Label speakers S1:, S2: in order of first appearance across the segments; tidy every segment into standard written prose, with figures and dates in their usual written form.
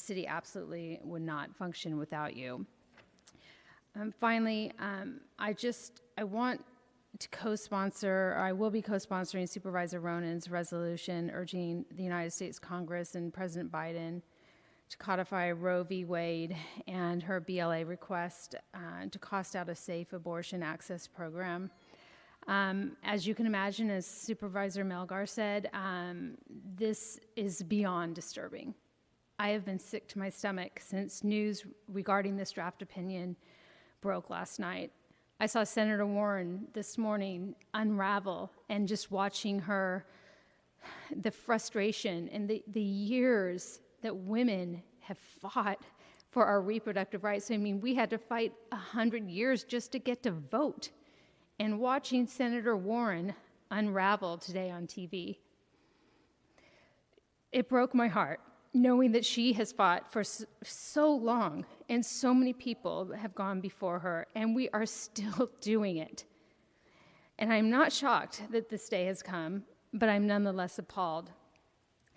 S1: city absolutely would not function without you. Finally, I want to co-sponsor, or I will be co-sponsoring Supervisor Ronen's resolution urging the United States Congress and President Biden to codify Roe v. Wade and her BLA request to cost out a safe abortion access program. As you can imagine, as Supervisor Melgar said, this is beyond disturbing. I have been sick to my stomach since news regarding this draft opinion broke last night. I saw Senator Warren this morning unravel, and just watching her, the frustration and the years that women have fought for our reproductive rights. I mean, we had to fight 100 years just to get to vote. And watching Senator Warren unravel today on TV, it broke my heart, knowing that she has fought for so long and so many people have gone before her, and we are still doing it. And I'm not shocked that this day has come, but I'm nonetheless appalled.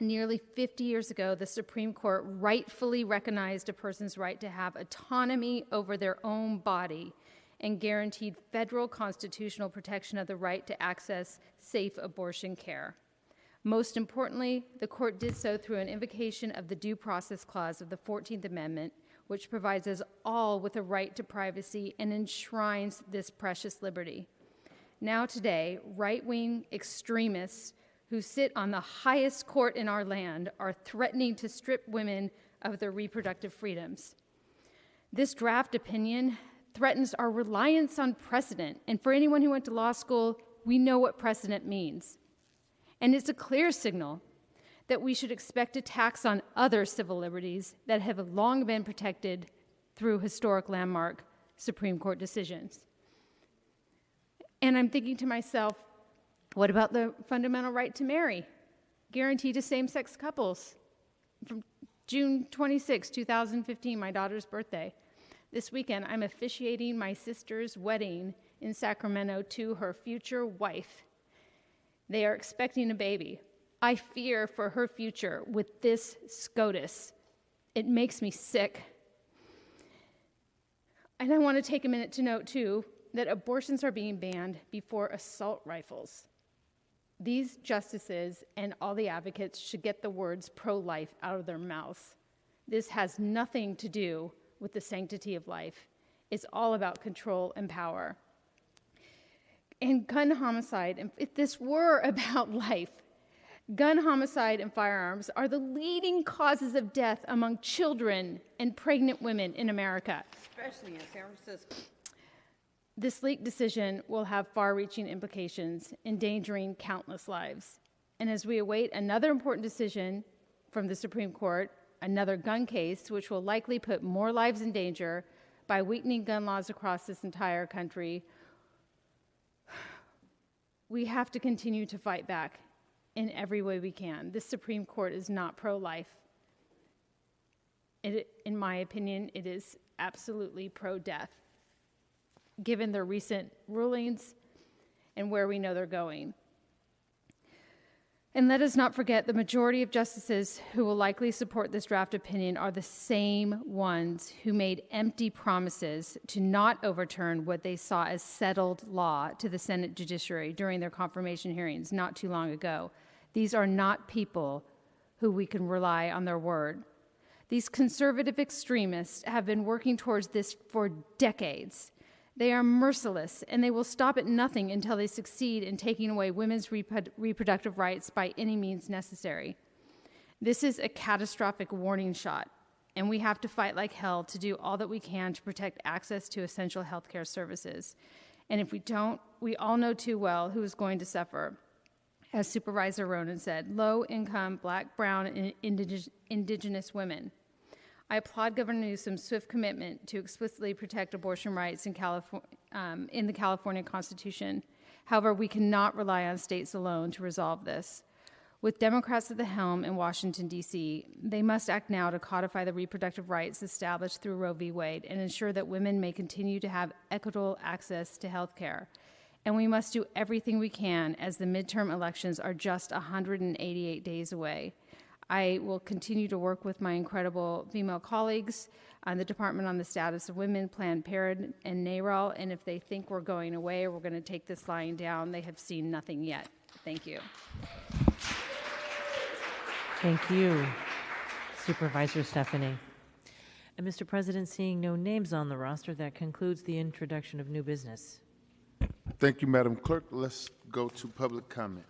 S1: Nearly 50 years ago, the Supreme Court rightfully recognized a person's right to have autonomy over their own body and guaranteed federal constitutional protection of the right to access safe abortion care. Most importantly, the court did so through an invocation of the Due Process Clause of the 14th Amendment, which provides us all with a right to privacy and enshrines this precious liberty. Now today, right-wing extremists who sit on the highest court in our land are threatening to strip women of their reproductive freedoms. This draft opinion threatens our reliance on precedent, and for anyone who went to law school, we know what precedent means. And it's a clear signal that we should expect attacks on other civil liberties that have long been protected through historic landmark Supreme Court decisions. And I'm thinking to myself, what about the fundamental right to marry, guaranteed to same-sex couples? From June 26, 2015, my daughter's birthday. This weekend, I'm officiating my sister's wedding in Sacramento to her future wife. They are expecting a baby. I fear for her future with this SCOTUS. It makes me sick. And I want to take a minute to note, too, that abortions are being banned before assault rifles. These justices and all the advocates should get the words pro-life out of their mouths. This has nothing to do with the sanctity of life. It's all about control and power. And gun homicide, if this were about life, gun homicide and firearms are the leading causes of death among children and pregnant women in America.
S2: Especially in San Francisco.
S1: This leaked decision will have far-reaching implications, endangering countless lives. And as we await another important decision from the Supreme Court, another gun case, which will likely put more lives in danger by weakening gun laws across this entire country, we have to continue to fight back in every way we can. This Supreme Court is not pro-life. In my opinion, it is absolutely pro-death, given their recent rulings and where we know they're going. And let us not forget the majority of justices who will likely support this draft opinion are the same ones who made empty promises to not overturn what they saw as settled law to the Senate Judiciary during their confirmation hearings not too long ago. These are not people who we can rely on their word. These conservative extremists have been working towards this for decades. They are merciless, and they will stop at nothing until they succeed in taking away women's reproductive rights by any means necessary. This is a catastrophic warning shot, and we have to fight like hell to do all that we can to protect access to essential healthcare services. And if we don't, we all know too well who is going to suffer. As Supervisor Ronen said, low-income, Black, Brown, and indigenous women. I applaud Governor Newsom's swift commitment to explicitly protect abortion rights in the California Constitution. However, we cannot rely on states alone to resolve this. With Democrats at the helm in Washington, D.C., they must act now to codify the reproductive rights established through Roe v. Wade and ensure that women may continue to have equitable access to health care. And we must do everything we can as the midterm elections are just 188 days away. I will continue to work with my incredible female colleagues on the Department on the Status of Women, Planned Parenthood, and NARAL, and if they think we're going away or we're going to take this lying down, they have seen nothing yet. Thank you.
S3: Thank you, Supervisor Stefani. And Mr. President, seeing no names on the roster, that concludes the introduction of new business.
S4: Thank you, Madam Clerk. Let's go to public comment.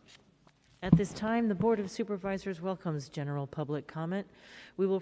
S3: At this time, the Board of Supervisors welcomes general public comment. We will